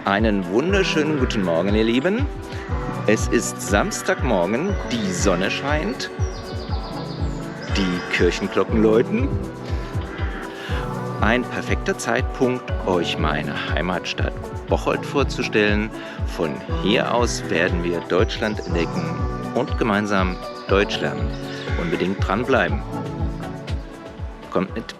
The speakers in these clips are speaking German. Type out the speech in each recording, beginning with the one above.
Einen wunderschönen guten Morgen, ihr Lieben. Es ist Samstagmorgen, die Sonne scheint, die Kirchenglocken läuten. Ein perfekter Zeitpunkt, euch meine Heimatstadt Bocholt vorzustellen. Von hier aus werden wir Deutschland entdecken und gemeinsam Deutsch lernen. Unbedingt dranbleiben. Kommt mit!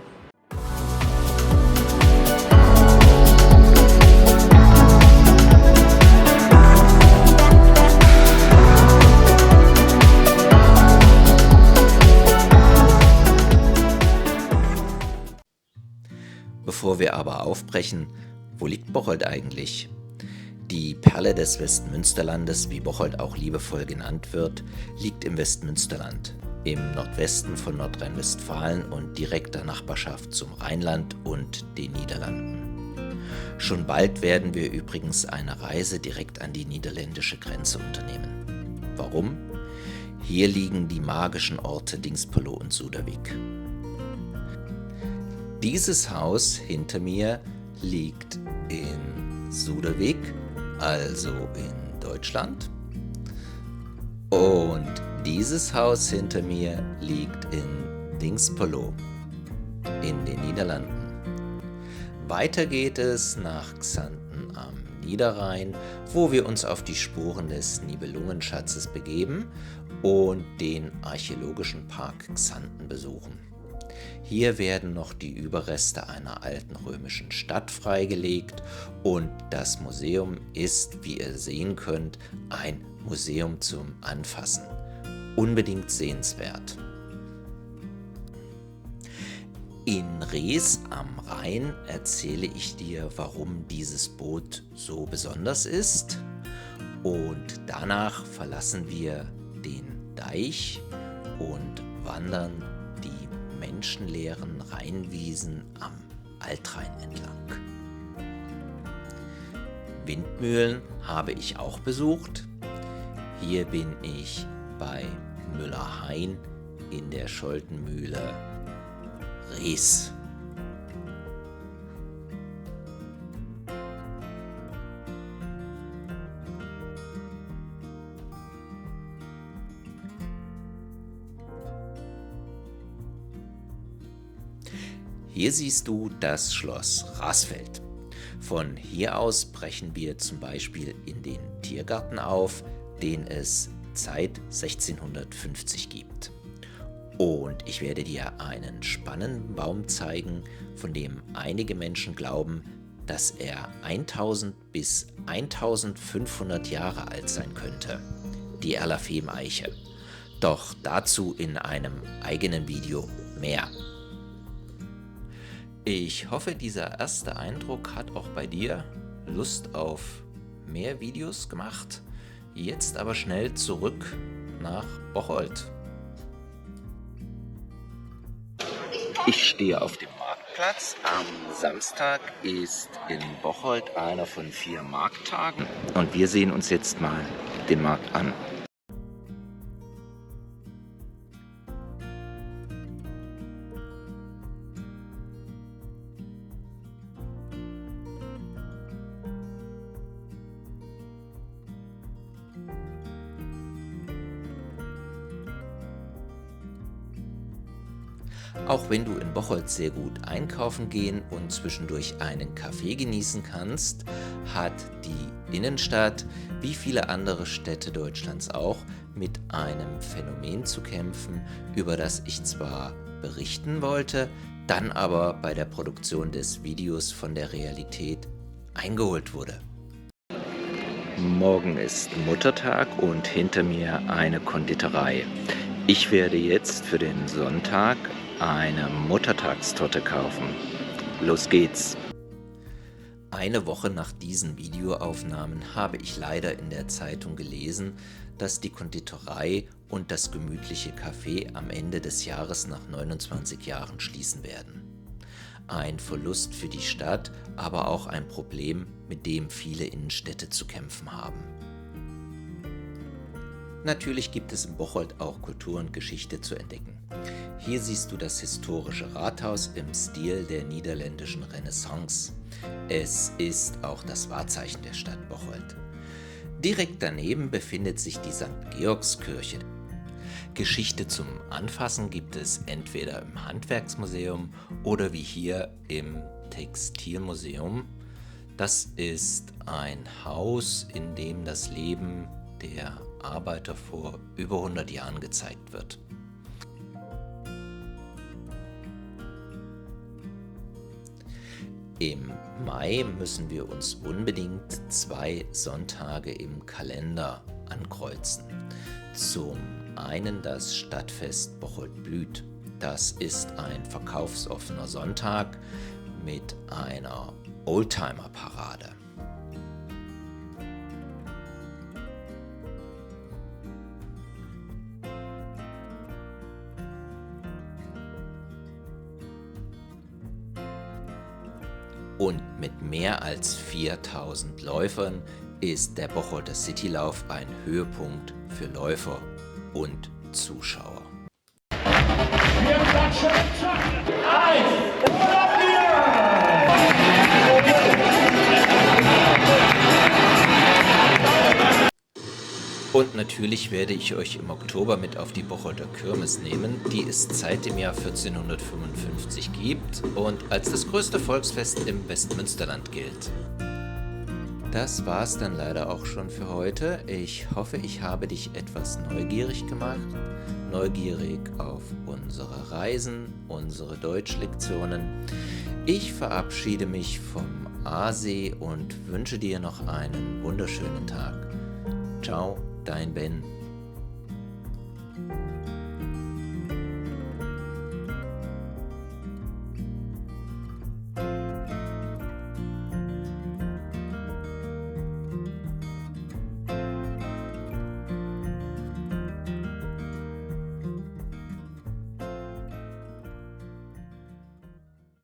Bevor wir aber aufbrechen, wo liegt Bocholt eigentlich? Die Perle des Westmünsterlandes, wie Bocholt auch liebevoll genannt wird, liegt im Westmünsterland, im Nordwesten von Nordrhein-Westfalen und direkter Nachbarschaft zum Rheinland und den Niederlanden. Schon bald werden wir übrigens eine Reise direkt an die niederländische Grenze unternehmen. Warum? Hier liegen die magischen Orte Dinxperlo und Suderwick. Dieses Haus hinter mir liegt in Suderwick, also in Deutschland. Und dieses Haus hinter mir liegt in Dinxperlo in den Niederlanden. Weiter geht es nach Xanten am Niederrhein, wo wir uns auf die Spuren des Nibelungenschatzes begeben und den archäologischen Park Xanten besuchen. Hier werden noch die Überreste einer alten römischen Stadt freigelegt und das Museum ist, wie ihr sehen könnt, ein Museum zum Anfassen. Unbedingt sehenswert. In Rees am Rhein erzähle ich dir, warum dieses Boot so besonders ist, und danach verlassen wir den Deich und wandern die menschenleeren Rheinwiesen am Altrhein entlang. Windmühlen habe ich auch besucht. Hier bin ich bei Müller-Hain in der Scholtenmühle Rees. Hier siehst du das Schloss Rasfeld. Von hier aus brechen wir zum Beispiel in den Tiergarten auf, den es seit 1650 gibt. Und ich werde dir einen spannenden Baum zeigen, von dem einige Menschen glauben, dass er 1000 bis 1500 Jahre alt sein könnte. Die Erlafem-Eiche. Doch dazu in einem eigenen Video mehr. Ich hoffe, dieser erste Eindruck hat auch bei dir Lust auf mehr Videos gemacht. Jetzt aber schnell zurück nach Bocholt. Ich stehe auf dem Marktplatz. Am Samstag ist in Bocholt einer von 4 Markttagen und wir sehen uns jetzt mal den Markt an. Auch wenn du in Bocholt sehr gut einkaufen gehen und zwischendurch einen Kaffee genießen kannst, hat die Innenstadt, wie viele andere Städte Deutschlands auch, mit einem Phänomen zu kämpfen, über das ich zwar berichten wollte, dann aber bei der Produktion des Videos von der Realität eingeholt wurde. Morgen ist Muttertag und hinter mir eine Konditorei. Ich werde jetzt für den Sonntag eine Muttertagstorte kaufen. Los geht's! Eine Woche nach diesen Videoaufnahmen habe ich leider in der Zeitung gelesen, dass die Konditorei und das gemütliche Café am Ende des Jahres nach 29 Jahren schließen werden. Ein Verlust für die Stadt, aber auch ein Problem, mit dem viele Innenstädte zu kämpfen haben. Natürlich gibt es in Bocholt auch Kultur und Geschichte zu entdecken. Hier siehst du das historische Rathaus im Stil der niederländischen Renaissance. Es ist auch das Wahrzeichen der Stadt Bocholt. Direkt daneben befindet sich die St. Georgskirche. Geschichte zum Anfassen gibt es entweder im Handwerksmuseum oder wie hier im Textilmuseum. Das ist ein Haus, in dem das Leben der Arbeiter vor über 100 Jahren gezeigt wird. Im Mai müssen wir uns unbedingt 2 Sonntage im Kalender ankreuzen. Zum einen das Stadtfest Bocholt blüht. Das ist ein verkaufsoffener Sonntag mit einer Oldtimer-Parade. Und mit mehr als 4000 Läufern ist der Bocholter Citylauf ein Höhepunkt für Läufer und Zuschauer. Wir klatschen, Und natürlich werde ich euch im Oktober mit auf die Bocholter Kirmes nehmen, die es seit dem Jahr 1455 gibt und als das größte Volksfest im Westmünsterland gilt. Das war's dann leider auch schon für heute. Ich hoffe, ich habe dich etwas neugierig gemacht. Neugierig auf unsere Reisen, unsere Deutschlektionen. Ich verabschiede mich vom Aasee und wünsche dir noch einen wunderschönen Tag. Ciao, dein Ben.